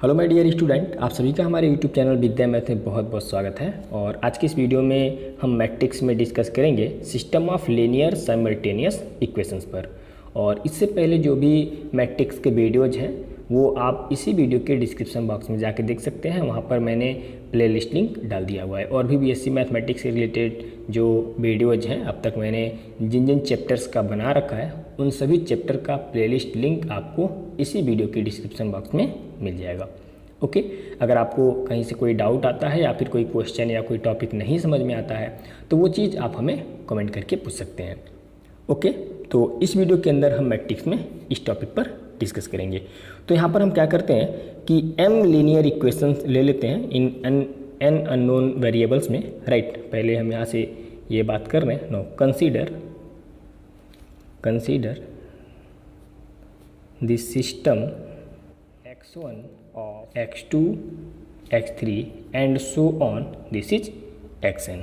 Hello my dear student, आप सभी का हमारे यूट्यूब चैनल विद्या मैथ में बहुत बहुत स्वागत है। और आज की इस वीडियो में हम मैट्रिक्स में डिस्कस करेंगे system of linear simultaneous equations पर। और इससे पहले जो भी मैट्रिक्स के वीडियोज हैं वो आप इसी वीडियो के डिस्क्रिप्शन बॉक्स में जाके देख सकते हैं। वहाँ पर मैंने प्ले लिस्ट लिंक डाल दिया हुआ है। और भी बीएससी मैथमेटिक्स से रिलेटेड जो वीडियोज हैं अब तक मैंने जिन जिन चैप्टर्स का बना रखा है उन सभी चैप्टर का प्लेलिस्ट लिंक आपको इसी वीडियो के डिस्क्रिप्शन बॉक्स में मिल जाएगा। ओके, अगर आपको कहीं से कोई डाउट आता है या फिर कोई क्वेश्चन या कोई टॉपिक नहीं समझ में आता है तो वो चीज़ आप हमें कमेंट करके पूछ सकते हैं। ओके, तो इस वीडियो के अंदर हम मैट्रिक्स में इस टॉपिक पर डिस्कस करेंगे। तो यहाँ पर हम क्या करते हैं कि m लीनियर इक्वेशंस ले लेते हैं इन n अननोन वेरिएबल्स में, राइट। पहले हम यहाँ से ये बात कर रहे हैं। No, consider this system x1 of x2 x3 and so on, this is xn,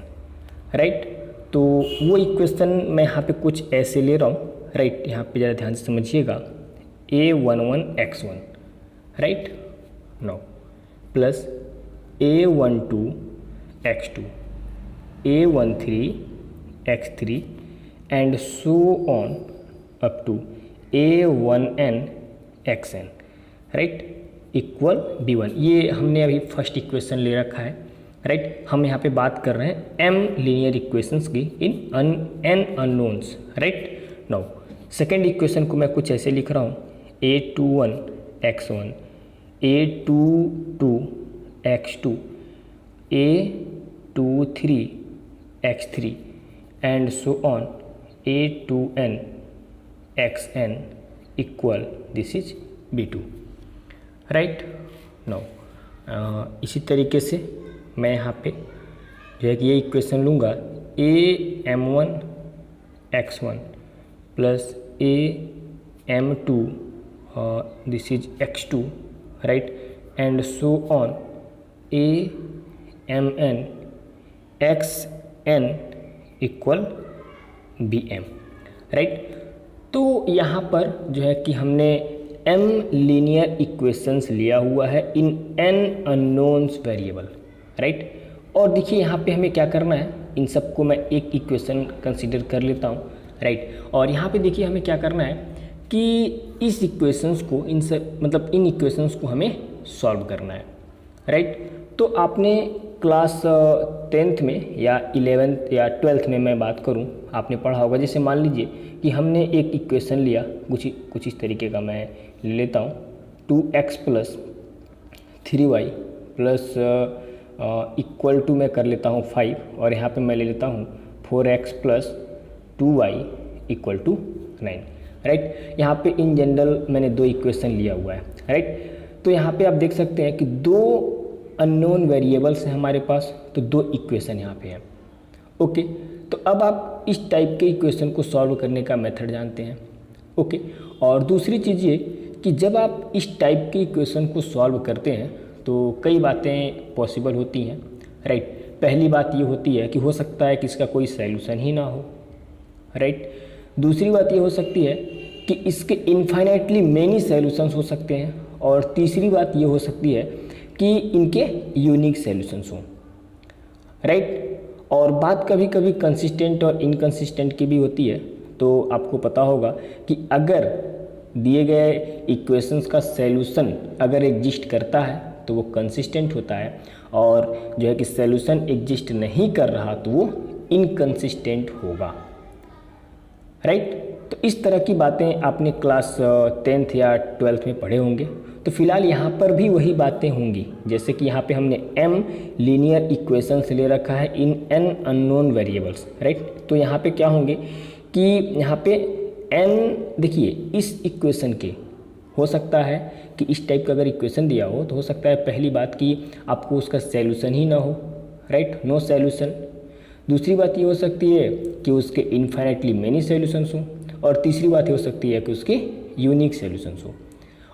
right. तो वो इक्वेशन मैं यहाँ पे कुछ ऐसे ले रहा हूँ, राइट। यहाँ पे ज़रा ध्यान से समझिएगा, a11 x1, right, no, plus a12 x2, a13 x3 and so on up to a1n xn, right, equal b1। ये हमने अभी फर्स्ट इक्वेशन ले रखा है, राइट। हम यहाँ पे बात कर रहे हैं m लीनियर इक्वेशंस की इन n unknowns, right. Now second equation को मैं कुछ ऐसे लिख रहा हूँ, a21 x1, a22 x2, a23 x3 and so on a2n xn equal this is b2, right. No, इसी तरीके से मैं यहाँ पे जो है कि ये इक्वेशन लूँगा, am1 x1 plus am2 this is x2, right, and so on amn xn equal bm, right. तो यहाँ पर जो है कि हमने m लीनियर इक्वेशंस लिया हुआ है इन n अननोन्स वेरिएबल, राइट। और देखिए यहाँ पे हमें क्या करना है, इन सबको मैं एक इक्वेशन कंसीडर कर लेता हूँ, राइट। और यहाँ पे देखिए हमें क्या करना है कि इस इक्वेशंस को इन इक्वेशंस को हमें सॉल्व करना है, राइट। तो आपने क्लास 10th में या 11th या 12th में मैं बात करूं, आपने पढ़ा होगा। जैसे मान लीजिए कि हमने एक इक्वेशन लिया, कुछ इस तरीके का मैं ले लेता हूं, 2x plus 3y plus equal to मैं कर लेता हूं 5, और यहाँ पे मैं ले लेता हूं 4x plus 2y equal to 9, right. यहाँ पे इन जनरल मैंने दो इक्वेशन लिया हुआ है, राइट। तो यहाँ पे आप देख सकते हैं कि दो अननोन वेरिएबल्स हैं हमारे पास, तो दो इक्वेशन यहाँ पे हैं। ओके, तो अब आप इस टाइप के इक्वेशन को सॉल्व करने का मेथड जानते हैं। ओके, और दूसरी चीज़ ये कि जब आप इस टाइप के इक्वेशन को सॉल्व करते हैं तो कई बातें पॉसिबल होती हैं, राइट। पहली बात ये होती है कि हो सकता है कि इसका कोई सॉल्यूशन ही ना हो, राइट। दूसरी बात ये हो सकती है कि इसके इन्फाइनाइटली मेनी सॉल्यूशंस हो सकते हैं, और तीसरी बात ये हो सकती है कि इनके यूनिक सॉल्यूशंस हों, राइट। और बात कभी कभी कंसिस्टेंट और इनकंसिस्टेंट की भी होती है। तो आपको पता होगा कि अगर दिए गए इक्वेशंस का सॉल्यूशन अगर एग्जिस्ट करता है तो वो कंसिस्टेंट होता है, और जो है कि सॉल्यूशन एग्जिस्ट नहीं कर रहा तो वो इनकंसिस्टेंट होगा, राइट। तो इस तरह की बातें आपने क्लास 10th या 12th में पढ़े होंगे। तो फिलहाल यहाँ पर भी वही बातें होंगी, जैसे कि यहाँ पे हमने m लीनियर इक्वेशंस ले रखा है इन n अननोन वेरिएबल्स, राइट। तो यहाँ पे क्या होंगे कि यहाँ पे n, देखिए इस इक्वेशन के हो सकता है कि इस टाइप का अगर इक्वेशन दिया हो तो हो सकता है पहली बात कि आपको उसका सॉल्यूशन ही ना हो, राइट, नो सॉल्यूशन। दूसरी बात ये हो सकती है कि उसके इन्फाइनाइटली मेनी सॉल्यूशंस हों, और तीसरी बात ये हो सकती है कि उसके यूनिक सॉल्यूशंस हो।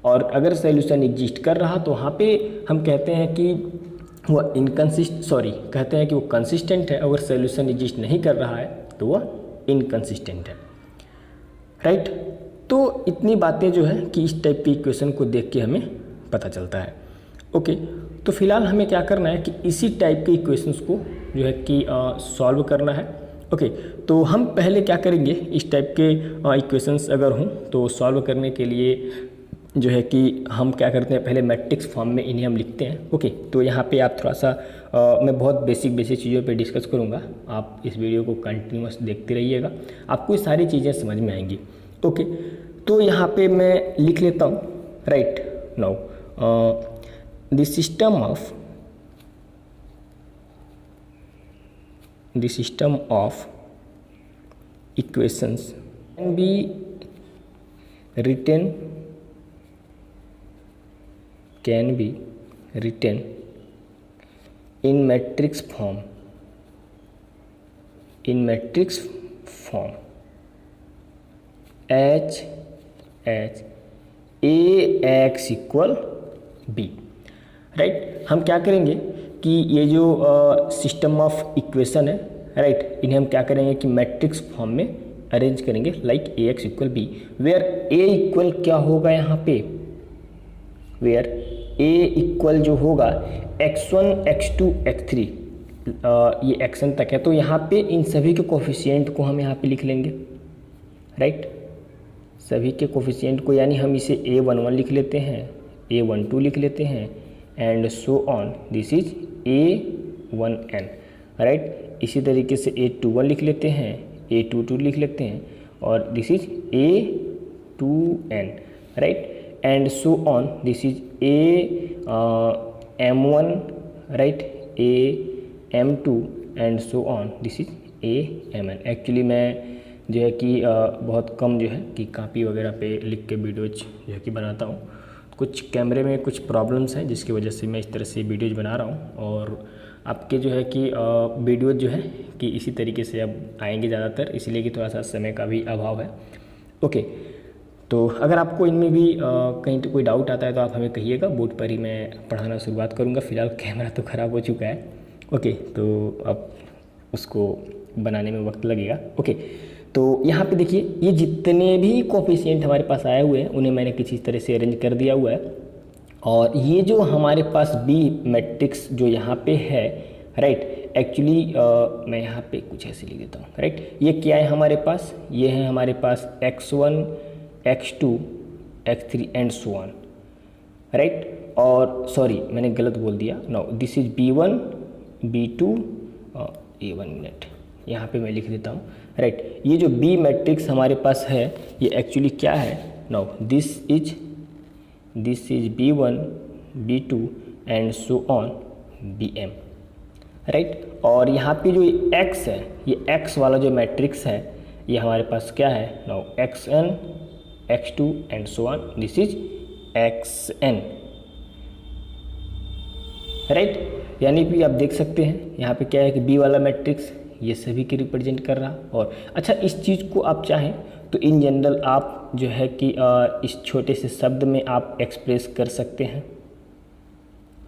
और अगर सॉल्यूशन एग्जिस्ट कर रहा तो वहाँ पे हम कहते हैं कि वो कहते हैं कि वो कंसिस्टेंट है। अगर सॉल्यूशन एग्जिस्ट नहीं कर रहा है तो वह इनकंसिस्टेंट है, राइट। तो इतनी बातें जो है कि इस टाइप की इक्वेशन को देख के हमें पता चलता है। ओके, तो फिलहाल हमें क्या करना है कि इसी टाइप के इक्वेशंस को जो है कि सॉल्व करना है। ओके, तो हम पहले क्या करेंगे, इस टाइप के इक्वेशंस अगर हों तो सॉल्व करने के लिए जो है कि हम क्या करते हैं, पहले मैट्रिक्स फॉर्म में इन्हें हम लिखते हैं। ओके, तो यहाँ पे आप थोड़ा सा मैं बहुत बेसिक चीज़ों पे डिस्कस करूँगा, आप इस वीडियो को कंटिन्यूअस देखते रहिएगा, आपको ये सारी चीज़ें समझ में आएंगी। ओके, तो यहाँ पे मैं लिख लेता हूँ, right now the system of equations can be written in matrix form H AX equal B, right. हम क्या करेंगे कि ये जो सिस्टम ऑफ इक्वेशन है, राइट, इन्हें हम क्या करेंगे कि मैट्रिक्स फॉर्म में अरेंज करेंगे like AX equal B, where A equal क्या होगा यहाँ पे, वेयर A इक्वल जो होगा x1 x2 x3, ये xn तक है, तो यहाँ पे इन सभी के कोफिशिएंट को हम यहाँ पे लिख लेंगे, राइट, सभी के कोफिशिएंट को, यानी हम इसे A11 लिख लेते हैं, A12 लिख लेते हैं and so on, this is A1n, right. इसी तरीके से A21 लिख लेते हैं, A22 लिख लेते हैं और this is A2n, right, and so on, this is AM1, right, AM2 and so on, this is AMn। Actually मैं जो है कि बहुत कम जो है कि कॉपी वगैरह पे लिख के वीडियोज जो है कि बनाता हूँ, कुछ कैमरे में कुछ प्रॉब्लम्स हैं जिसकी वजह से मैं इस तरह से वीडियोज बना रहा हूँ, और आपके जो है कि वीडियोज जो है कि इसी तरीके से अब आएंगे ज़्यादातर, इसलिए कि थोड़ा सा समय का भी अभाव है। ओके, तो अगर आपको इनमें भी कहीं तो कोई डाउट आता है तो आप हमें कहिएगा, बोर्ड पर ही मैं पढ़ाना शुरुआत करूँगा। फ़िलहाल कैमरा तो ख़राब हो चुका है। ओके, तो अब उसको बनाने में वक्त लगेगा। ओके, तो यहाँ पे देखिए ये जितने भी कोफिशिएंट हमारे पास आए हुए हैं उन्हें मैंने किसी तरह से अरेंज कर दिया हुआ है, और ये जो हमारे पास बी मैट्रिक्स जो यहाँ पे है, राइट, एक्चुअली मैं यहाँ पे कुछ ऐसे लिख देता हूँ, राइट। ये क्या है हमारे पास, ये है हमारे पास x1 x2 x3 and so on, right. और सॉरी मैंने गलत बोल दिया, no this is B1 B2 A1 minute, यहाँ पे मैं लिख देता हूँ, राइट। ये जो बी मैट्रिक्स हमारे पास है ये एक्चुअली क्या है, now this is B1 B2 and so on BM, right. और यहाँ पे जो x है, ये x वाला जो मैट्रिक्स है ये हमारे पास क्या है, now xn x2 and so on, this is xn, right. यानी कि आप देख सकते हैं यहाँ पे क्या है कि बी वाला मैट्रिक्स ये सभी के रिप्रेजेंट कर रहा। और अच्छा, इस चीज़ को आप चाहें तो इन जनरल आप जो है कि इस छोटे से शब्द में आप एक्सप्रेस कर सकते हैं,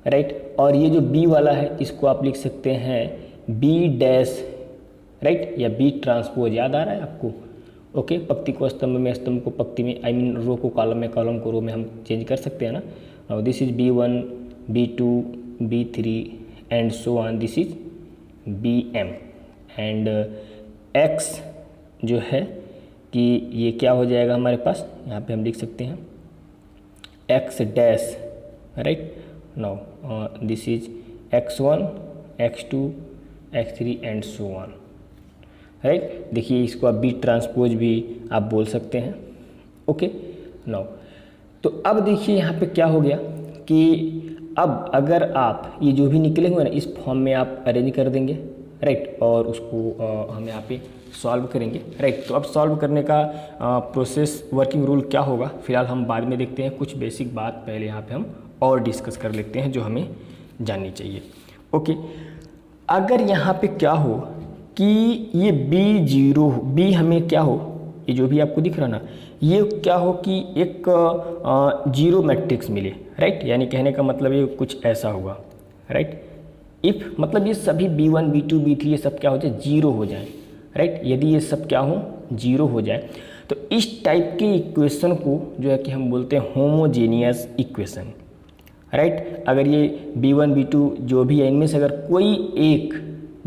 राइट। और ये जो बी वाला है इसको आप लिख सकते हैं बी डैश, राइट, या बी ट्रांसपोज, याद आ रहा है आपको। ओके, पंक्ति को स्तंभ में, स्तंभ को पंक्ति में, आई मीन रो को कॉलम में, कॉलम को रो में हम चेंज कर सकते हैं ना। Now this is B1 B2 B3 and so on, this is BM and x जो है कि ये क्या हो जाएगा हमारे पास, यहाँ पे हम लिख सकते हैं x dash, right. Now this is x1 x2 x3 and so on, right. देखिए इसको आप बी ट्रांसपोज भी आप बोल सकते हैं। ओके, नाउ तो अब देखिए यहाँ पे क्या हो गया कि अब अगर आप ये जो भी निकले हुए ना इस फॉर्म में आप अरेंज कर देंगे, राइट, और उसको हम यहाँ पे सॉल्व करेंगे, राइट। तो अब सॉल्व करने का प्रोसेस वर्किंग रूल क्या होगा फिलहाल हम बाद में देखते हैं। कुछ बेसिक बात पहले यहाँ पे हम और डिस्कस कर लेते हैं जो हमें जाननी चाहिए। ओके, अगर यहाँ पे क्या हो कि ये B हमें क्या हो, ये जो भी आपको दिख रहा ना, ये क्या हो कि एक जीरो मैट्रिक्स मिले, राइट। यानी कहने का मतलब ये कुछ ऐसा हुआ, राइट। इफ़ मतलब ये सभी B1 B2 B3 ये सब क्या हो जाए, जीरो हो जाए, राइट। यदि ये सब क्या हो, जीरो हो जाए, तो इस टाइप के इक्वेशन को जो है कि हम बोलते हैं होमोजेनियस इक्वेशन, राइट। अगर ये B1 B2 जो भी है इनमें से अगर कोई एक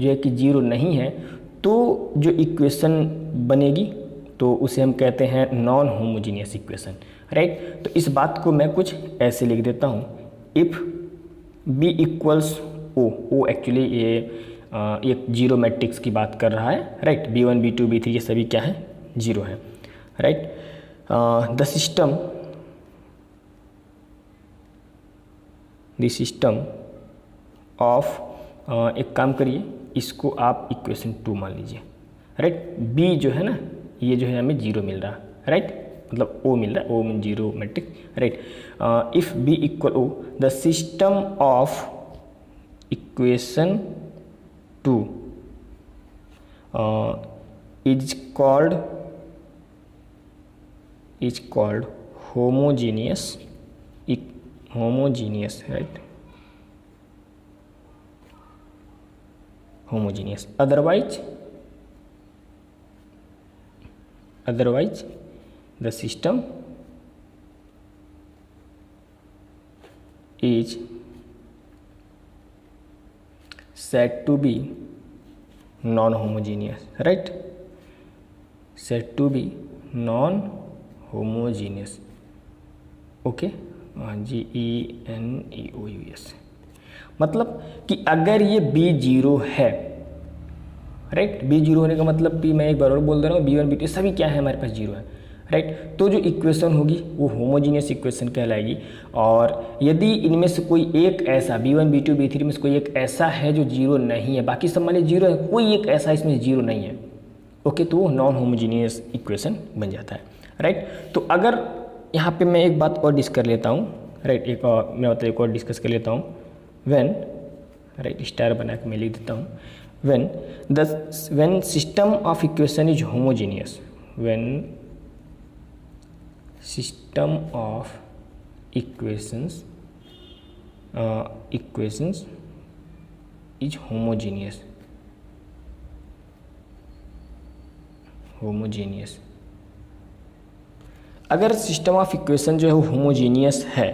जो है कि 0 नहीं है तो जो इक्वेशन बनेगी तो उसे हम कहते हैं नॉन होमोजीनियस इक्वेशन, राइट। तो इस बात को मैं कुछ ऐसे लिख देता हूँ, if B equals O actually ये एक जीरो मैट्रिक्स की बात कर रहा है, राइट। B1 B2 B3 ये सभी क्या है, 0 है, राइट। द सिस्टम ऑफ एक काम करिए, इसको आप इक्वेशन 2 मान लीजिए, राइट। B जो है ना ये जो है हमें 0 मिल रहा है, राइट, मतलब O मिल रहा है, O mean zero matrix, right. If B equal O the system of equation 2 is called homogeneous, right, homogeneous. Otherwise the system is said to be non-homogeneous, right, said to be non-homogeneous, okay, GENEOUS, मतलब कि अगर ये B 0 है, right, B 0 होने का मतलब कि मैं एक बार और बोल दे रहा हूँ, B1 B2 सभी क्या है हमारे पास 0 है, राइट। तो जो इक्वेशन होगी वो होमोजीनियस इक्वेशन कहलाएगी। और यदि इनमें से कोई एक ऐसा B1 B2 B3 में से कोई एक ऐसा है जो 0 नहीं है, बाकी सब मान लीजिए 0 है, कोई एक ऐसा इसमें 0 नहीं है, ओके, तो वो नॉन होमोजीनियस इक्वेशन बन जाता है, राइट। तो अगर यहाँ पे मैं एक बात और डिस्कस कर लेता हूँ, राइट, एक और डिस्कस कर लेता हूँ, व्हेन, राइट, स्टार बना के मैं लिख देता हूँ, when system of equation is homogeneous, when system of equations is homogeneous, अगर सिस्टम ऑफ इक्वेशन जो है वो होमोजीनियस है,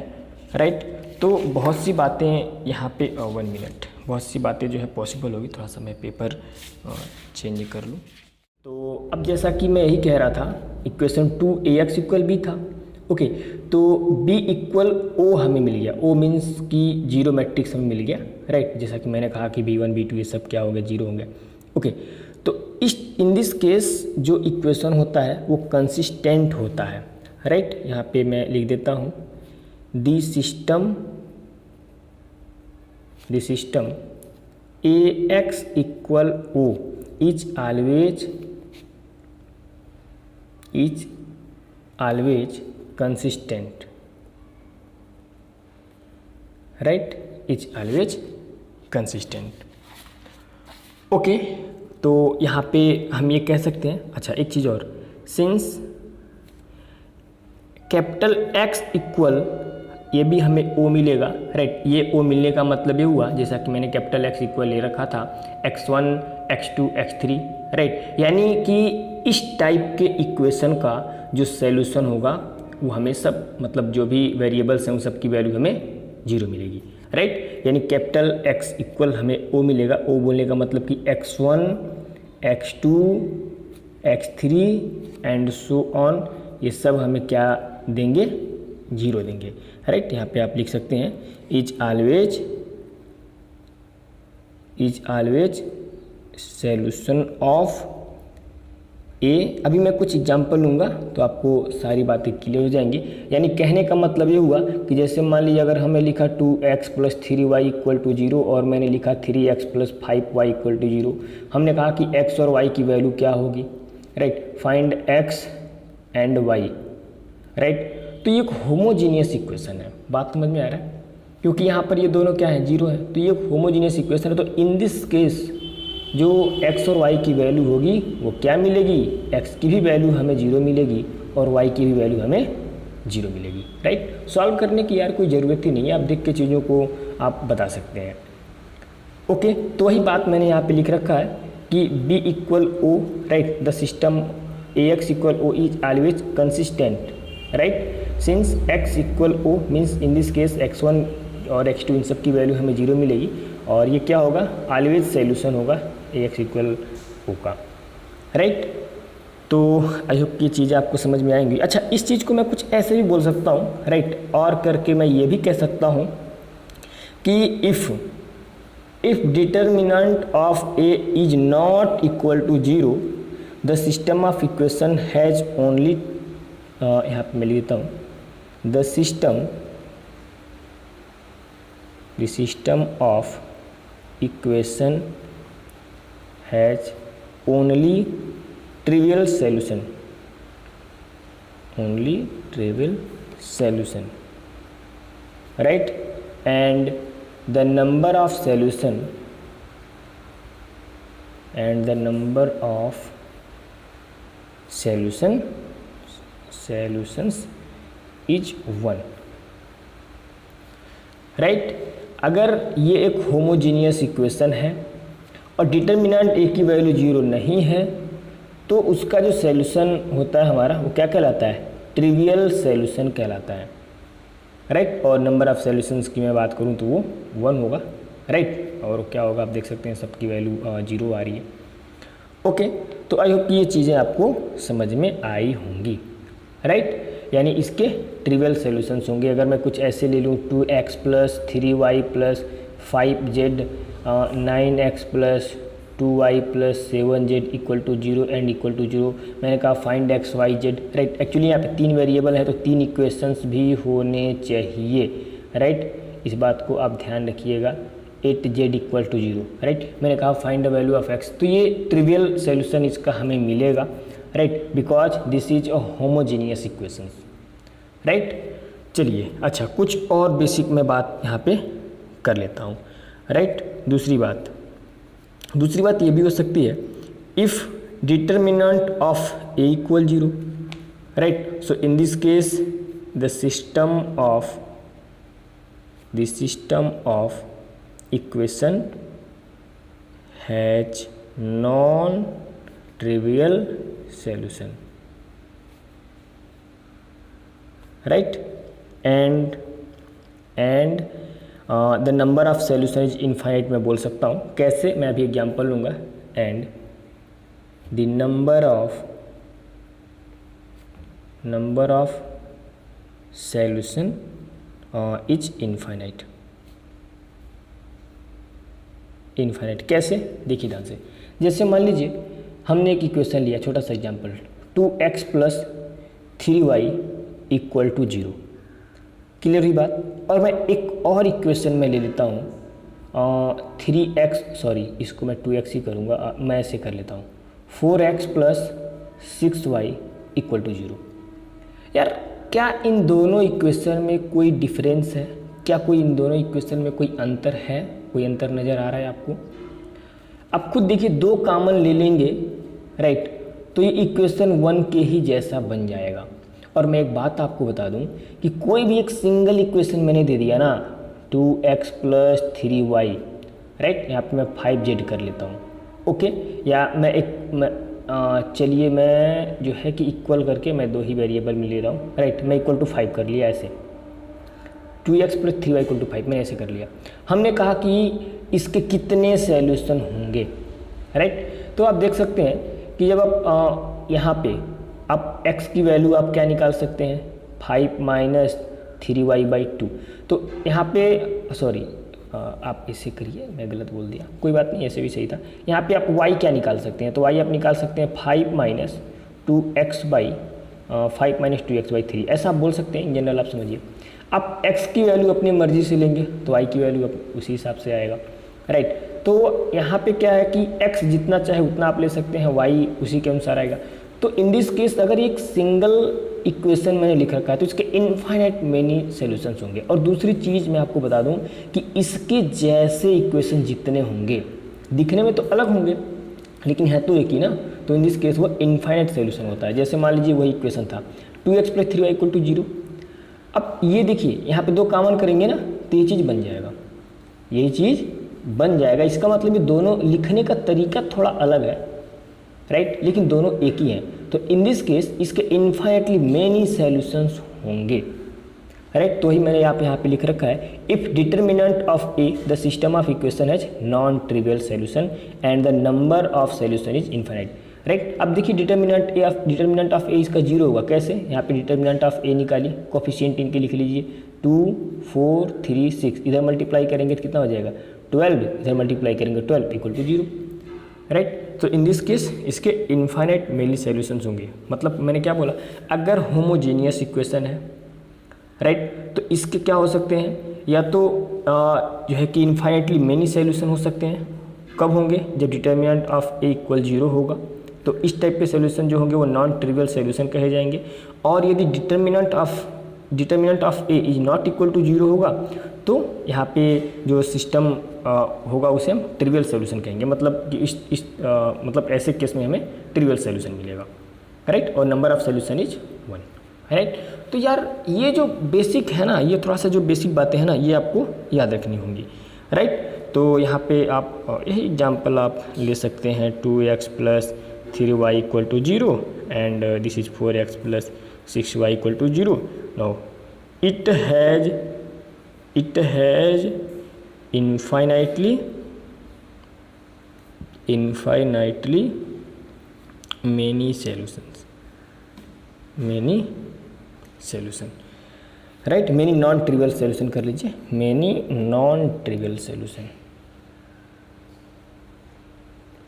राइट, तो बहुत सी बातें यहाँ पे 1 मिनट, बहुत सी बातें जो है पॉसिबल होगी। थोड़ा सा मैं पेपर चेंज कर लूँ। तो अब जैसा कि मैं यही कह रहा था, इक्वेशन 2ax इक्वल b था, ओके, तो b इक्वल o हमें मिल गया, o मीन्स कि जीरो मैट्रिक्स हमें मिल गया, राइट, जैसा कि मैंने कहा कि B1 B2 ये सब क्या हो गया, 0 हो गया, ओके। तो इन दिस केस जो इक्वेशन होता है वो कंसिस्टेंट होता है, राइट। यहाँ पे मैं लिख देता हूँ, the system ax equal o is always consistent, right, is always consistent, okay. तो यहाँ पे हम ये कह सकते हैं, अच्छा एक चीज़ और, सिंस कैपिटल X इक्वल, ये भी हमें O मिलेगा, राइट, ये O मिलने का मतलब ये हुआ, जैसा कि मैंने कैपिटल X इक्वल ले रखा था, x1 x2 x3, राइट, यानी कि इस टाइप के इक्वेशन का जो सॉल्यूशन होगा वो हमें सब, मतलब जो भी वेरिएबल्स हैं उन सब की वैल्यू हमें 0 मिलेगी, राइट। यानी कैपिटल X इक्वल हमें O मिलेगा, O बोलने का मतलब कि x1 x2 x3 and so on, ये सब हमें क्या देंगे, 0 देंगे, राइट। यहाँ पे आप लिख सकते हैं इज ऑलवेज सॉल्यूशन ऑफ ए। अभी मैं कुछ एग्जांपल लूँगा तो आपको सारी बातें क्लियर हो जाएंगी। यानी कहने का मतलब ये हुआ कि जैसे मान लीजिए अगर हमें लिखा 2x + 3y = 0 और मैंने लिखा 3x + 5y = 0, हमने कहा कि x और y की वैल्यू क्या होगी, right, find x and y, right. तो ये एक होमोजीनियस इक्वेशन है, बात समझ में आ रहा है, क्योंकि यहाँ पर ये दोनों क्या है, 0 है, तो ये एक होमोजीनियस इक्वेशन है। तो इन दिस केस जो x और y की वैल्यू होगी वो क्या मिलेगी, x की भी वैल्यू हमें 0 मिलेगी और y की भी वैल्यू हमें 0 मिलेगी, राइट। सॉल्व करने की यार कोई ज़रूरत ही नहीं है, आप देख के चीज़ों को आप बता सकते हैं, ओके। तो वही बात मैंने यहाँ पे लिख रखा है कि b equal o, right, the system ax equal o is always consistent, right, since x equal o means in this case x1 और x2 इन सब की वैल्यू हमें 0 मिलेगी और ये क्या होगा, ऑलवेज सॉल्यूशन होगा ax इक्वल होगा, राइट। तो आई होप कि ये चीज़ें आपको समझ में आएंगी। अच्छा, इस चीज़ को मैं कुछ ऐसे भी बोल सकता हूँ, राइट, और करके मैं ये भी कह सकता हूँ कि if determinant of a is not equal to 0 the system of equation has only, यहाँ पे मैं लिख देता हूँ, the system of equation has only trivial solution, right, and the number of solutions is 1, right. अगर ये एक होमोजीनियस इक्वेशन है और डिटर्मिनेंट a की वैल्यू 0 नहीं है तो उसका जो सॉल्यूशन होता है हमारा वो क्या कहलाता है, ट्रिवियल सॉल्यूशन कहलाता है, राइट। और नंबर ऑफ़ सॉल्यूशंस की मैं बात करूँ तो वो 1 होगा, राइट। और क्या होगा, आप देख सकते हैं सबकी वैल्यू 0 आ रही है। ओके, तो आई होप कि ये चीज़ें आपको समझ में आई होंगी, राइट। यानी इसके ट्रिवियल सॉल्यूशंस होंगे। अगर मैं कुछ ऐसे ले लूँ 2x + 3y + 5z 9x + 2y + 7z = 0 and equal to 0, मैंने कहा find x y z, right. Actually यहाँ पे 3 वेरिएबल है तो 3 इक्वेशंस भी होने चाहिए, राइट। इस बात को आप ध्यान रखिएगा। 8z = 0, right. मैंने कहा find the value of x, तो ये ट्रिवियल सॉल्यूशन इसका हमें मिलेगा, right, because this is a homogeneous equation, right. चलिए, अच्छा, कुछ और बेसिक मैं बात यहाँ पे कर लेता हूँ, राइट। दूसरी बात ये भी हो सकती है, if determinant of a = 0, right. So in this case the system of equation has non trivial solution, right, and the number of solution is infinite. मैं बोल सकता हूँ कैसे, मैं अभी एग्जाम्पल लूँगा। And the number of solution is infinite. कैसे, देखिए ध्यान से। जैसे मान लीजिए हमने एक इक्वेशन लिया, छोटा सा एग्जाम्पल, 2x + 3y = 0, क्लियर हुई बात। और मैं एक और इक्वेशन में ले लेता हूँ 3x, सॉरी इसको मैं 2x ही करूँगा, मैं ऐसे कर लेता हूँ 4x + 6y = 0। यार, क्या इन दोनों इक्वेशन में कोई डिफरेंस है? क्या कोई इन दोनों इक्वेशन में कोई अंतर है? कोई अंतर नज़र आ रहा है आपको? आप खुद देखिए, 2 कॉमन ले लेंगे, राइट, तो ये इक्वेशन 1 के ही जैसा बन जाएगा। और मैं एक बात आपको बता दूं कि कोई भी एक सिंगल इक्वेशन मैंने दे दिया ना, 2x + 3y, राइट, यहाँ पे मैं 5z कर लेता हूँ, ओके। या चलिए मैं जो है कि इक्वल करके मैं 2 ही वेरिएबल में ले रहा हूँ, राइट, मैं = 5 कर लिया, ऐसे 2x + 3y = 5 मैंने ऐसे कर लिया। हमने कहा कि इसके कितने सॉल्यूशन होंगे, राइट। तो आप देख सकते हैं कि जब आप यहाँ पे आप x की वैल्यू आप क्या निकाल सकते हैं, 5 - 3y/2। तो यहाँ पे सॉरी, आप ऐसे करिए, मैं गलत बोल दिया, कोई बात नहीं, ऐसे भी सही था। यहाँ पे आप y क्या निकाल सकते हैं, तो y आप निकाल सकते हैं 5 - 2x/3, ऐसा आप बोल सकते हैं। इन जनरल आप समझिए, आप x की वैल्यू अपनी मर्जी से लेंगे तो y की वैल्यू उसी हिसाब से आएगा, राइट। तो यहाँ पे क्या है कि x जितना चाहे उतना आप ले सकते हैं, y उसी के अनुसार आएगा। तो इन दिस केस अगर एक सिंगल इक्वेशन मैंने लिख रखा है तो इसके इनफाइनाइट मेनी सॉल्यूशंस होंगे। और दूसरी चीज़ मैं आपको बता दूं कि इसके जैसे इक्वेशन जितने होंगे, दिखने में तो अलग होंगे लेकिन है तो एक ही ना, तो इन दिस केस वो इनफाइनाइट सॉल्यूशन होता है। जैसे मान लीजिए वही इक्वेशन था 2x + 3y = 0। अब ये देखिए यहाँ पे 2 कॉमन करेंगे ना तो ये चीज़ बन जाएगा, यही चीज़ बन जाएगा। इसका मतलब ये दोनों लिखने का तरीका थोड़ा अलग है, राइट, लेकिन दोनों एक ही हैं। तो इन दिस केस इसके इनफाइनाइटली मेनी सॉल्यूशंस होंगे, राइट। तो ही मैंने यहाँ पे लिख रखा है, if determinant of A the system of equation has non trivial solution and the number of solution is infinite. Right. अब देखिए डिटर्मिनेंट ऑफ ए इसका 0 होगा। कैसे? यहाँ पे डिटर्मिनेंट ऑफ ए निकालिए, कोफिशिएंट इनके लिख लीजिए 2 4 3 6, इधर मल्टीप्लाई करेंगे तो कितना हो जाएगा 12, इधर मल्टीप्लाई करेंगे 12 इक्वल टू 0। राइट। तो इन दिस केस इसके इन्फाइनाइट मेनली सॉल्यूशंस होंगे। मतलब मैंने क्या बोला, अगर होमोजेनियस इक्वेशन है, राइट, तो इसके क्या हो सकते हैं, या तो जो है कि इन्फाइनाइटली मेनी सॉल्यूशन हो सकते हैं। कब होंगे? जब डिटर्मिनेंट ऑफ ए इक्वल 0 होगा, तो इस टाइप के सॉल्यूशन जो होंगे वो नॉन ट्रिवियल सॉल्यूशन कहे जाएंगे। और यदि determinant of A is not equal to 0 होगा, तो यहाँ पे जो सिस्टम होगा उसे हम ट्रिवियल सॉल्यूशन कहेंगे। मतलब कि मतलब ऐसे केस में हमें ट्रिवियल सॉल्यूशन मिलेगा। राइट। और number of solution is 1। Right. तो यार ये जो बेसिक है ना, ये थोड़ा सा जो बेसिक बातें हैं ना, ये आपको याद रखनी होंगी। राइट। तो यहाँ पे आप यही एग्जाम्पल आप ले सकते हैं, 2x + 3y = 0 and this is 4x + 6y = 0। Now it has infinitely many solution, right. Many non trivial solution कर लीजिए, मेनी नॉन ट्रिवियल सॉल्यूशन।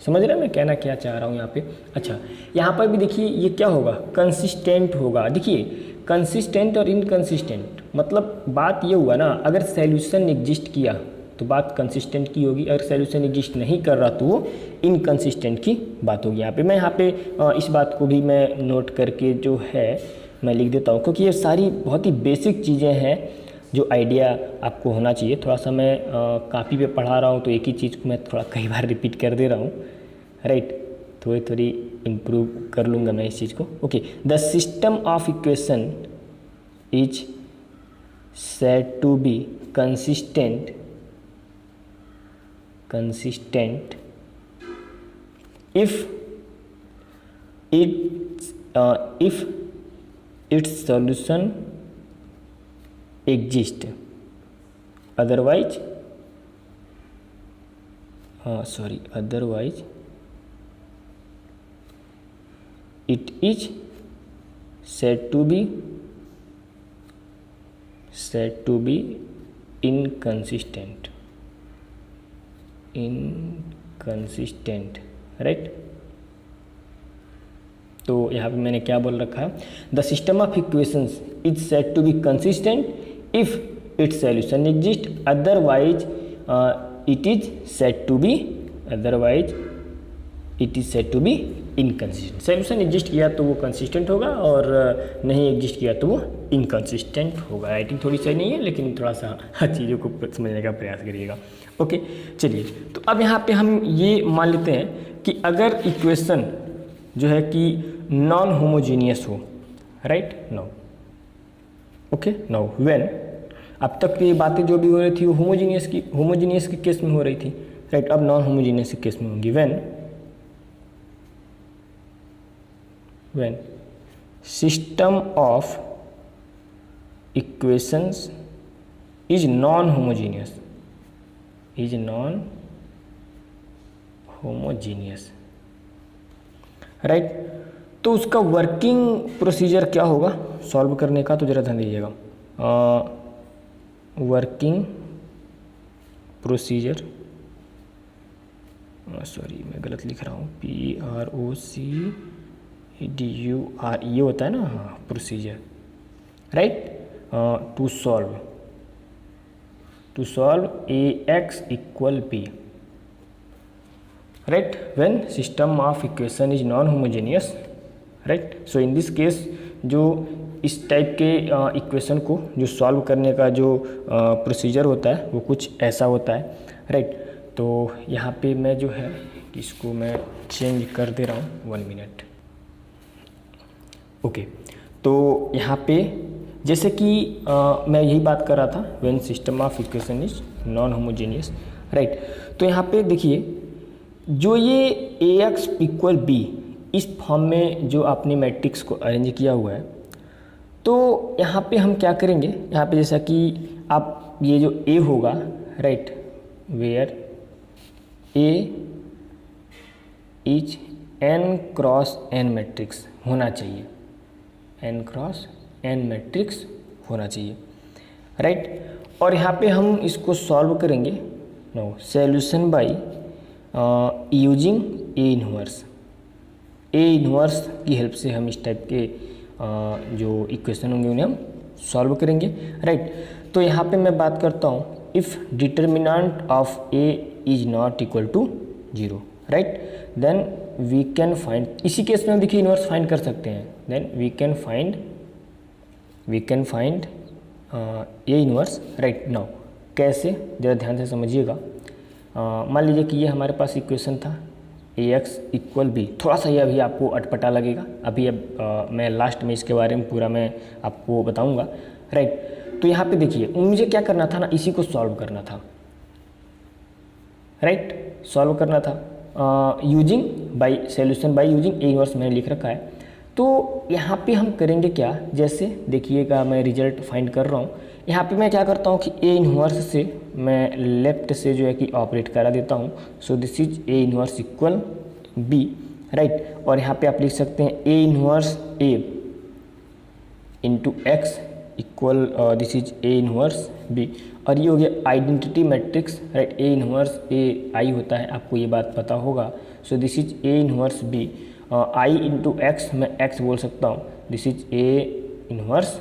समझ रहे हैं मैं कहना क्या चाह रहा हूँ यहाँ पे? अच्छा, यहाँ पर भी देखिए ये क्या होगा, कंसिस्टेंट होगा। देखिए कंसिस्टेंट और इनकंसिस्टेंट, मतलब बात ये हुआ ना, अगर सॉल्यूशन एग्जिस्ट किया तो बात कंसिस्टेंट की होगी, अगर सॉल्यूशन एग्जिस्ट नहीं कर रहा तो वो इनकंसिस्टेंट की बात होगी। यहाँ पे इस बात को भी मैं नोट करके जो है मैं लिख देता हूँ, क्योंकि ये सारी बहुत ही बेसिक चीज़ें हैं जो आइडिया आपको होना चाहिए। थोड़ा सा मैं कॉपी पे पढ़ा रहा हूँ तो एक ही चीज़ को मैं थोड़ा कई बार रिपीट कर दे रहा हूँ। राइट। थोड़ी इम्प्रूव कर लूँगा मैं इस चीज़ को। Okay, the system of equation is said to be consistent if its solution exist, otherwise it is said to be inconsistent, right. तो यहाँ पे मैंने क्या बोल रखा है, the system of equations is said to be consistent if its solution exist, otherwise it is said to be inconsistent. Solution exist किया तो वो कंसिस्टेंट होगा, और नहीं एग्जिस्ट किया तो वो इनकंसिस्टेंट होगा। राइटिंग थोड़ी सही नहीं है, लेकिन थोड़ा सा हर चीज़ों को समझने का प्रयास करिएगा। ओके, चलिए, तो अब यहाँ पे हम ये मान लेते हैं कि अगर इक्वेशन जो है कि नॉन होमोजीनियस हो, right. Now okay, now when, अब तक ये बातें जो भी हो रही थी वो होमोजीनियस के केस में हो रही थी, राइट। अब नॉन होमोजीनियस के केस में होंगी। when system of equations is non-homogeneous, right. तो उसका वर्किंग प्रोसीजर क्या होगा सॉल्व करने का, तो जरा ध्यान दीजिएगा। वर्किंग प्रोसीजर, सॉरी मैं गलत लिख रहा हूँ, PROCEDUR ये होता है ना, हाँ, procedure, right. To solve AX = B, right, when system of equation is non homogeneous, right. So in this case जो इस टाइप के इक्वेशन को जो सॉल्व करने का जो प्रोसीजर होता है वो कुछ ऐसा होता है, राइट। तो यहाँ पे मैं जो है इसको मैं चेंज कर दे रहा हूँ, 1 मिनट। ओके, तो यहाँ पे जैसे कि मैं यही बात कर रहा था, when system of equation is non homogeneous, right. तो यहाँ पे देखिए जो ये AX = B इस फॉर्म में जो आपने मैट्रिक्स को अरेंज किया हुआ है, तो यहाँ पे हम क्या करेंगे, यहाँ पे जैसा कि आप ये जो ए होगा, right, where A is n cross n matrix होना चाहिए, n क्रॉस n मैट्रिक्स होना चाहिए, राइट। और यहाँ पे हम इसको सॉल्व करेंगे, no solution by using A inverse. A inverse की हेल्प से हम इस टाइप के जो इक्वेशन होंगे उन्हें हम सॉल्व करेंगे, राइट। तो यहाँ पे मैं बात करता हूँ, if determinant of A is not equal to 0, right, then we can find, इसी केस में हम देखिए इन्वर्स फाइंड कर सकते हैं, then we can find A inverse, right. Now कैसे, ज़रा ध्यान से समझिएगा। मान लीजिए कि ये हमारे पास इक्वेशन था ax इक्वल b, थोड़ा सा ये अभी आपको अटपटा लगेगा, अभी अब मैं लास्ट में इसके बारे में पूरा मैं आपको बताऊंगा, राइट। तो यहाँ पे देखिए मुझे क्या करना था ना, इसी को सॉल्व करना था, राइट, सॉल्व करना था using by solution by using A inverse मैंने लिख रखा है। तो यहाँ पे हम करेंगे क्या, जैसे देखिएगा मैं रिजल्ट फाइंड कर रहा हूँ, यहाँ पे मैं क्या करता हूँ कि ए इन्वर्स से मैं लेफ्ट से जो है कि ऑपरेट करा देता हूँ, so this is A inverse equal B, right. और यहाँ पे आप लिख सकते हैं A inverse A into X equal this is A inverse B, और ये हो गया identity matrix, right. A inverse A I होता है, आपको ये बात पता होगा, so this is A inverse B, I into X मैं एक्स बोल सकता हूँ, this is A inverse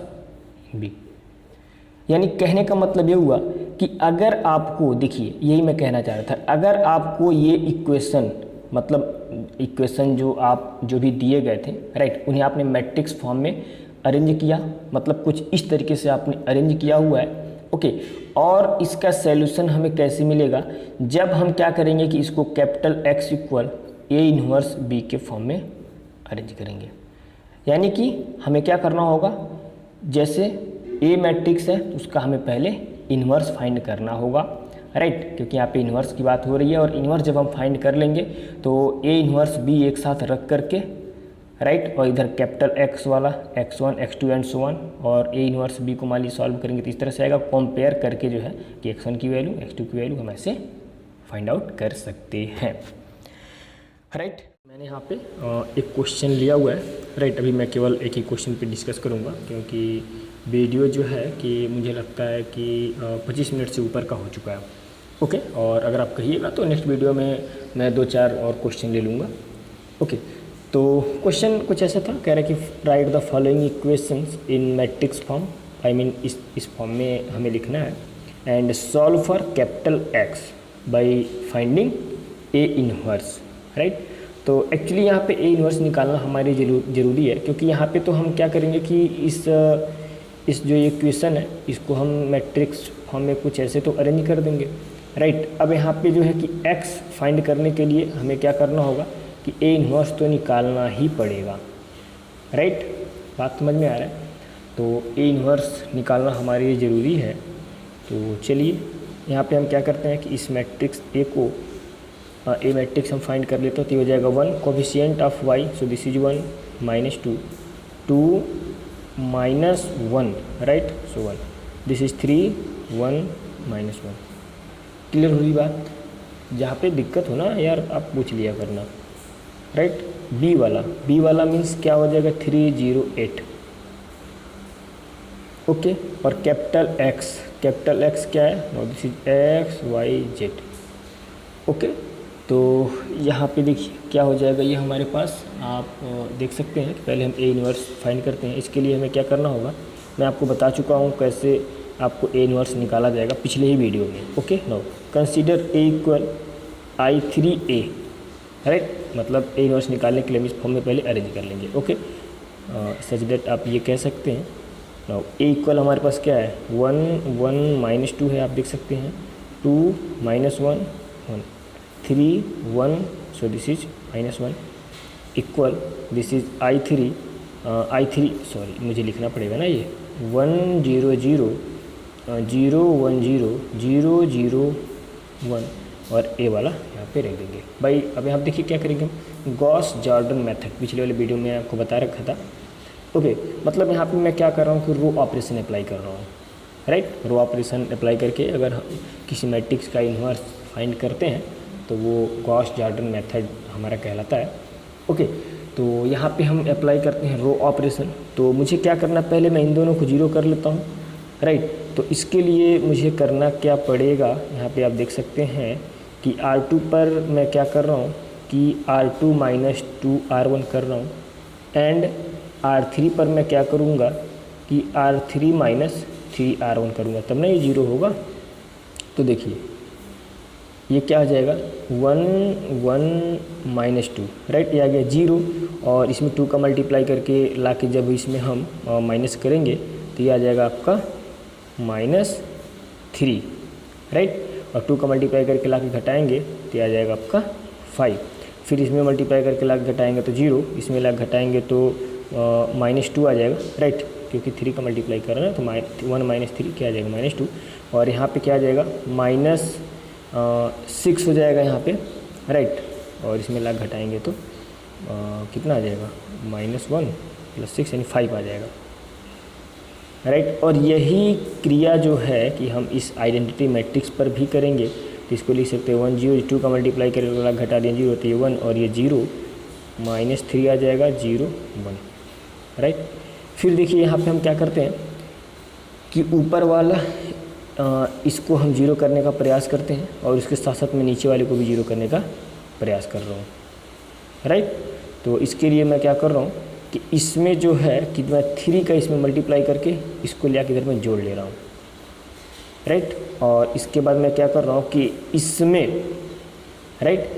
B. यानी कहने का मतलब ये हुआ कि अगर आपको, देखिए यही मैं कहना चाह रहा था, अगर आपको ये इक्वेशन, मतलब इक्वेशन जो भी दिए गए थे, राइट, उन्हें आपने मैट्रिक्स फॉर्म में अरेंज किया, मतलब कुछ इस तरीके से आपने अरेंज किया हुआ है, ओके। और इसका सॉल्यूशन हमें कैसे मिलेगा, जब हम क्या करेंगे कि इसको कैपिटल एक्स इक्वल ए इन्वर्स बी के फॉर्म में अरेंज करेंगे। यानी कि हमें क्या करना होगा, जैसे ए मैट्रिक्स है उसका हमें पहले इन्वर्स फाइंड करना होगा, राइट, क्योंकि यहाँ पे इन्वर्स की बात हो रही है, और इन्वर्स जब हम फाइंड कर लेंगे तो ए इन्वर्स बी एक साथ रख करके, राइट, और इधर कैपिटल एक्स वाला x1 x2 and so on, और ए इन्वर्स बी को मान ली सॉल्व करेंगे तो इस तरह से आएगा, कंपेयर करके जो है कि x1 की वैल्यू x2 की वैल्यू हम ऐसे फाइंड आउट कर सकते हैं, राइट। मैंने यहाँ पे एक क्वेश्चन लिया हुआ है, राइट। अभी मैं केवल एक ही क्वेश्चन पे डिस्कस करूँगा, क्योंकि वीडियो जो है कि मुझे लगता है कि 25 मिनट से ऊपर का हो चुका है, ओके। और अगर आप कहिएगा तो नेक्स्ट वीडियो में मैं 2-4 और क्वेश्चन ले लूँगा, ओके। तो क्वेश्चन कुछ ऐसा था, कह रहा है कि right the following equations in matrix form, I mean इस फॉर्म में हमें लिखना है, and solve for capital x by finding A inverse, right. तो एक्चुअली यहाँ पे ए इन्वर्स निकालना हमारे ज़रूरी है, क्योंकि यहाँ पे तो हम क्या करेंगे कि इस जो इक्वेशन है इसको हम मैट्रिक्स फॉर्म में कुछ ऐसे तो अरेंज कर देंगे, राइट। अब यहाँ पे जो है कि x फाइंड करने के लिए हमें क्या करना होगा कि ए इन्वर्स तो निकालना ही पड़ेगा, राइट, बात समझ में आ रहा है। तो ए इन्वर्स निकालना हमारे लिए ज़रूरी है। तो चलिए यहाँ पे हम क्या करते हैं कि इस मैट्रिक्स ए को ए मैट्रिक्स हम फाइंड कर लेते हैं, तो ये हो जाएगा 1 coefficient of y, so this is 1 minus 2 2 minus 1, right, so 1, this is 3 1 minus 1। Clear हुई बात? जहाँ पे दिक्कत हो ना यार आप पूछ लिया करना, राइट। बी वाला मीन्स क्या हो जाएगा 308, ओके। और कैपिटल एक्स क्या है, this is X Y Z, okay. तो यहाँ पे देखिए क्या हो जाएगा, ये हमारे पास आप देख सकते हैं कि पहले हम ए इन्वर्स फाइंड करते हैं। इसके लिए हमें क्या करना होगा, मैं आपको बता चुका हूँ कैसे आपको ए इन्वर्स निकाला जाएगा पिछले ही वीडियो में, okay. Now consider a equal I3A, right, मतलब ए इन्वर्स निकालने के लिए हम इस फॉर्म में पहले अरेंज कर लेंगे, ओके। सच दैट आप ये कह सकते हैं। नाउ ए इक्वल हमारे पास क्या है 1 1 माइनस 2 है, आप देख सकते हैं 2 minus 1 1 3 1, so this is minus 1 equal this is I3 sorry मुझे लिखना पड़ेगा ना, ये 1 0 0 0 1 0 0 0 1 और ए वाला यहाँ पे रख देंगे भाई। अब यहाँ देखिए क्या करेंगे हम, गॉस जॉर्डन मेथड, पिछले वाले वीडियो में आपको बता रखा था ओके, मतलब यहाँ पे मैं क्या कर रहा हूँ कि रो ऑपरेशन अप्लाई कर रहा हूँ, राइट। रो ऑपरेशन अप्लाई करके अगर हम किसी मैट्रिक्स का इन्वर्स फाइंड करते हैं तो वो गॉस जॉर्डन मेथड हमारा कहलाता है। ओके, तो यहाँ पे हम अप्लाई करते हैं रो ऑपरेशन। तो मुझे क्या करना, पहले मैं इन दोनों को जीरो कर लेता हूँ, राइट। तो इसके लिए मुझे करना क्या पड़ेगा, यहाँ पे आप देख सकते हैं कि R2 पर मैं क्या कर रहा हूँ कि R2 माइनस 2R1 कर रहा हूँ, एंड R3 पर मैं क्या करूँगा कि R3 माइनस 3R1 करूँगा, तब ना ये जीरो होगा। तो देखिए ये क्या हो जाएगा, 1 1 माइनस 2, राइट, ये आ गया जीरो। और इसमें 2 का मल्टीप्लाई करके ला के जब इसमें हम माइनस करेंगे तो ये आ जाएगा आपका -3, राइट। और 2 का मल्टीप्लाई करके ला के घटाएँगे तो ये आ जाएगा आपका 5। फिर इसमें मल्टीप्लाई करके ला के घटाएँगे तो 0, इसमें ला के घटाएँगे तो -2 आ जाएगा, राइट, क्योंकि 3 का मल्टीप्लाई कर रहे हैं तो 1 माइनस 3 क्या आ जाएगा -2। और यहाँ पे क्या आ जाएगा -6 हो जाएगा यहाँ पे, राइट। और इसमें ला घटाएंगे तो कितना आ जाएगा, -1 + 6 यानी 5 आ जाएगा, राइट। और यही क्रिया जो है कि हम इस आइडेंटिटी मैट्रिक्स पर भी करेंगे। तो इसको लिख सकते हैं 1 0, 2 का मल्टीप्लाई करके ला घटा दिया 0 तो ये 1 और ये 0, -3 आ जाएगा 0 1, राइट। फिर देखिए यहाँ पे हम क्या करते हैं कि ऊपर वाला इसको हम जीरो करने का प्रयास करते हैं और इसके साथ साथ मैं नीचे वाले को भी जीरो करने का प्रयास कर रहा हूँ, राइट। तो इसके लिए मैं क्या कर रहा हूँ कि इसमें जो है कि मैं 3 का इसमें मल्टीप्लाई करके इसको ले आके इधर में जोड़ ले रहा हूँ, राइट। और इसके बाद मैं क्या कर रहा हूँ कि इसमें, राइट,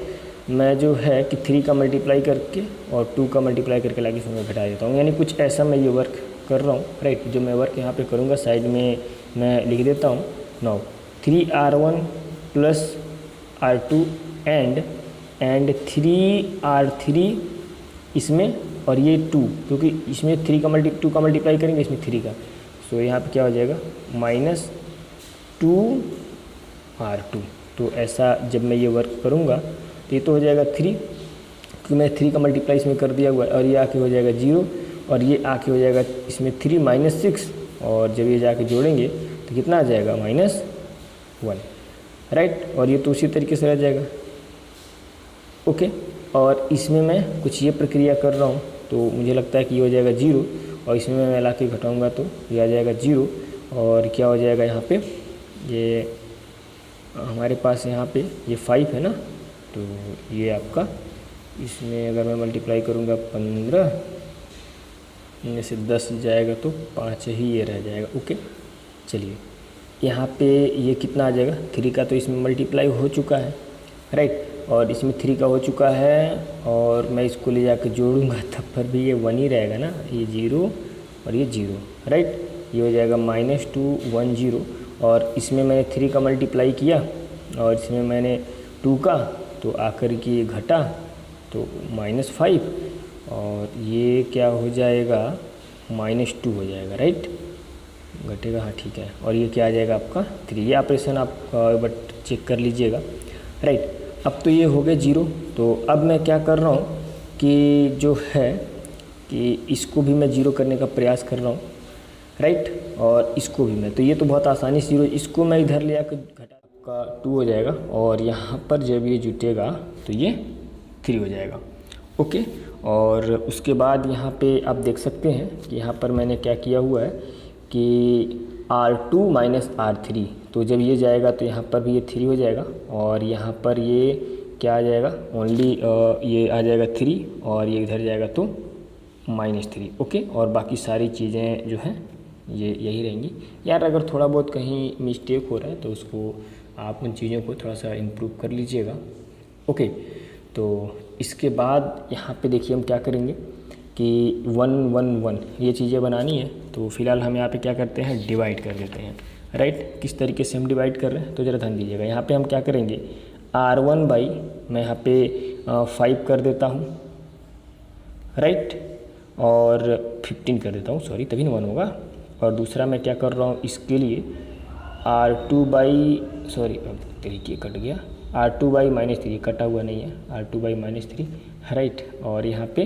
मैं जो है कि 3 का मल्टीप्लाई करके और 2 का मल्टीप्लाई करके लाके इसमें घटा देता हूँ। यानी कुछ ऐसा मैं ये वर्क कर रहा हूँ, राइट। जो मैं वर्क यहाँ पे करूँगा साइड में मैं लिख देता हूँ। Now 3R1 + R2 and 3R3 इसमें और ये 2, क्योंकि इसमें 2 का मल्टीप्लाई करेंगे इसमें 3 का, सो यहाँ पे क्या हो जाएगा -2R2। तो ऐसा जब मैं ये वर्क करूँगा तो ये तो हो जाएगा 3, क्योंकि मैं 3 का मल्टीप्लाई इसमें कर दिया हुआ है, और ये आके हो जाएगा 0 और ये आके हो जाएगा इसमें 3 -6, और जब ये जाके जोड़ेंगे तो कितना आ जाएगा -1, राइट। और ये तो उसी तरीके से रह जाएगा, ओके। और इसमें मैं कुछ ये प्रक्रिया कर रहा हूँ तो मुझे लगता है कि ये हो जाएगा 0, और इसमें मैं ला के घटाऊँगा तो ये आ जाएगा 0, और क्या हो जाएगा यहाँ पे, ये हमारे पास यहाँ पे ये 5 है ना, तो ये आपका इसमें अगर मैं मल्टीप्लाई करूँगा 15 इनमें से 10 जाएगा तो 5 ही ये रह जाएगा, ओके। चलिए यहाँ पे ये कितना आ जाएगा, 3 का तो इसमें मल्टीप्लाई हो चुका है, राइट, और इसमें 3 का हो चुका है, और मैं इसको ले जाकर जोड़ूंगा तब पर भी ये 1 ही रहेगा ना, ये 0 और ये 0, राइट। ये हो जाएगा -2 1 0, और इसमें मैंने 3 का मल्टीप्लाई किया और इसमें मैंने 2 का, तो आकर के घटा तो -5, और ये क्या हो जाएगा -2 हो जाएगा, राइट, घटेगा, हाँ ठीक है। और ये क्या आ जाएगा आपका 3। ये ऑपरेशन आप बट चेक कर लीजिएगा, राइट। अब तो ये हो गए 0। तो अब मैं क्या कर रहा हूँ कि जो है कि इसको भी मैं 0 करने का प्रयास कर रहा हूँ, राइट, और इसको भी मैं, तो ये तो बहुत आसानी से 0, इसको मैं इधर ले आकर घटा का 2 हो जाएगा, और यहाँ पर जब ये जुटेगा तो ये 3 हो जाएगा, ओके। और उसके बाद यहाँ पे आप देख सकते हैं कि यहाँ पर मैंने क्या किया हुआ है कि R2 - R3, तो जब ये जाएगा तो यहाँ पर भी ये 3 हो जाएगा, और यहाँ पर ये क्या आ जाएगा, ओनली ये आ जाएगा 3, और ये इधर जाएगा तो -3, ओके। और बाकी सारी चीज़ें जो हैं ये यही रहेंगी। यार अगर थोड़ा बहुत कहीं मिस्टेक हो रहा है तो उसको आप उन चीज़ों को थोड़ा सा इम्प्रूव कर लीजिएगा, ओके। तो इसके बाद यहाँ पे देखिए हम क्या करेंगे कि 1 1 1 ये चीज़ें बनानी है, तो फिलहाल हम यहाँ पे क्या करते हैं, डिवाइड कर देते हैं, राइट। किस तरीके से हम डिवाइड कर रहे हैं तो ज़रा ध्यान दीजिएगा। यहाँ पे हम क्या करेंगे, R1 बाई मैं यहाँ पे 5 कर देता हूँ, राइट, और 15 कर देता हूँ, सॉरी तभी न 1 होगा। और दूसरा मैं क्या कर रहा हूँ इसके लिए R2 बाई, सॉरी अब तरीके कट गया, R2 बाई -3 कटा हुआ नहीं है, R2 बाई -3, राइट। और यहाँ पे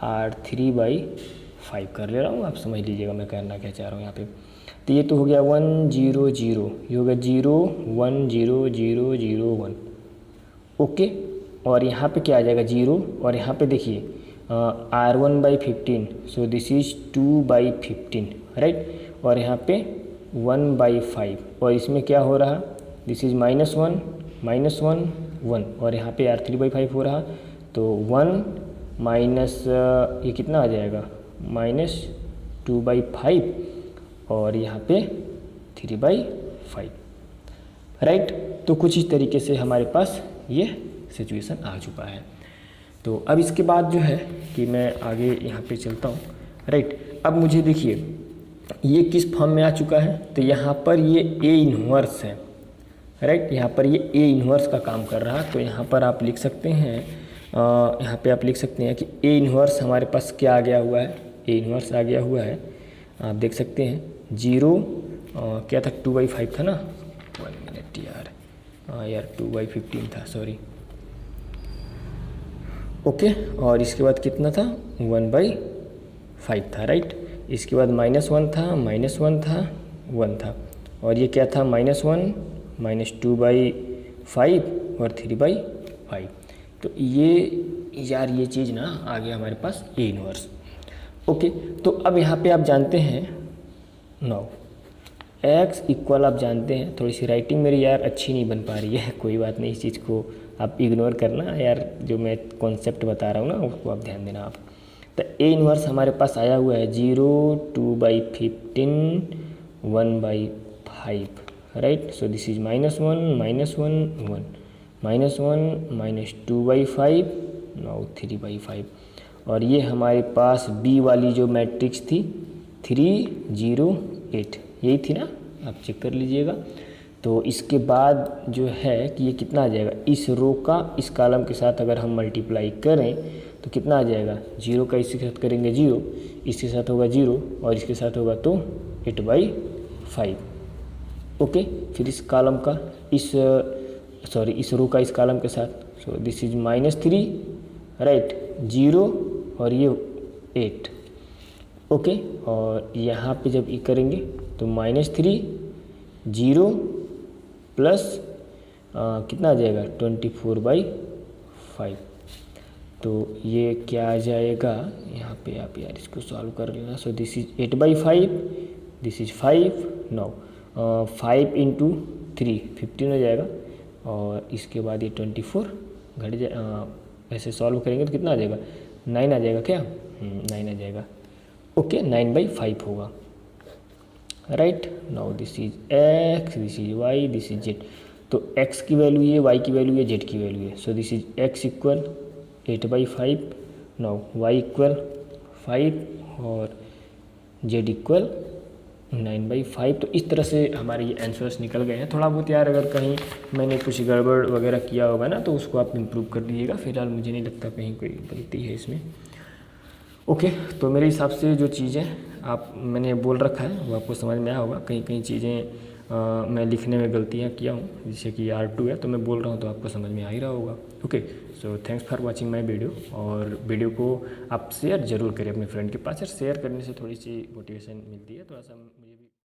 R3 बाई 5 कर ले रहा हूँ, आप समझ लीजिएगा मैं कहना क्या चाह रहा हूँ यहाँ पे। तो ये तो हो गया 1 0 0, ये हो गया 0 1 0 0 0 1। ओके, और यहाँ पे क्या आ जाएगा 0, और यहाँ पे देखिए R1/15, so this is 2/15 right, और यहाँ पे 1/5, और इसमें क्या हो रहा, दिस इज़ -1 -1 1, और यहाँ पे R3/5 हो रहा, तो 1 माइनस ये कितना आ जाएगा -2/5, और यहाँ पे 3/5 राइट। तो कुछ इस तरीके से हमारे पास ये सिचुएशन आ चुका है। तो अब इसके बाद जो है कि मैं आगे यहाँ पे चलता हूँ राइट। अब मुझे देखिए ये किस फॉर्म में आ चुका है, तो यहाँ पर ये A इन्वर्स है राइट, यहाँ पर ये A इन्वर्स का काम कर रहा। तो यहाँ पर आप लिख सकते हैं, यहाँ पे आप लिख सकते हैं कि A इन्वर्स हमारे पास क्या आ गया हुआ है, A इन्वर्स आ गया हुआ है, आप देख सकते हैं 0 क्या था 2/5 था ना, 1 मिनट यार 2/15 था सॉरी। ओके, और इसके बाद कितना था 1/5 था राइट। इसके बाद -1 था -1 था 1 था, और ये क्या था -1 -2/5 और 3/5। तो ये यार ये चीज़ ना आ गया हमारे पास A इन्वर्स। ओके, तो अब यहाँ पे आप जानते हैं नाउ x इक्वल, आप जानते हैं थोड़ी सी राइटिंग मेरी यार अच्छी नहीं बन पा रही है, कोई बात नहीं, इस चीज़ को आप इग्नोर करना यार, जो मैं कॉन्सेप्ट बता रहा हूँ ना उसको आप ध्यान देना आप। तो A इन्वर्स हमारे पास आया हुआ है 0 2/15 1/5 right. So this is -1 -1 1 -1 -2/5 now 3/5, और ये हमारे पास B वाली जो मैट्रिक्स थी 3 0 8 यही थी ना, आप चेक कर लीजिएगा। तो इसके बाद जो है कि ये कितना आ जाएगा, इस रो का इस कॉलम के साथ अगर हम मल्टीप्लाई करें तो कितना आ जाएगा, 0 का इसके साथ करेंगे 0, इसके साथ होगा 0, और इसके साथ होगा तो 8/5। ओके, फिर इस कॉलम का इस रो का इस कॉलम के साथ, सो दिस इज -3 राइट 0 और ये 8। ओके, और यहाँ पे जब ये करेंगे तो -3 0 प्लस कितना आ जाएगा 24/5। तो ये क्या आ जाएगा, यहाँ पे आप यार इसको सॉल्व कर लेना। सो this is 8/5, this is 5 now 5 × 3 15 हो जाएगा, और इसके बाद ये 24 घट जाए, ऐसे सॉल्व करेंगे तो कितना आ जाएगा 9 आ जाएगा क्या, 9 आ जाएगा। ओके, 9/5 होगा right. Now this is x, this is y, this is z। तो x की वैल्यू ये, y की वैल्यू ये, z की वैल्यू है। सो this is x equal 8/5, now y equal 5 और z इक्वल 9/5। तो इस तरह से हमारे ये आंसर्स निकल गए हैं। थोड़ा बहुत यार अगर कहीं मैंने कुछ गड़बड़ वगैरह किया होगा ना तो उसको आप इम्प्रूव कर दीजिएगा, फिलहाल मुझे नहीं लगता कहीं कोई गलती है इसमें। ओके, तो मेरे हिसाब से जो चीज़ें आप मैंने बोल रखा है वो आपको समझ में आया होगा। कहीं कहीं चीज़ें मैं लिखने में गलतियाँ किया हूँ, जैसे कि R2 है तो मैं बोल रहा हूँ तो आपको समझ में आ ही रहा होगा। Okay, so thanks for watching my video, और वीडियो को आप शेयर ज़रूर करें अपने फ्रेंड के पास। यार शेयर करने से थोड़ी सी मोटिवेशन मिलती है, थोड़ा सा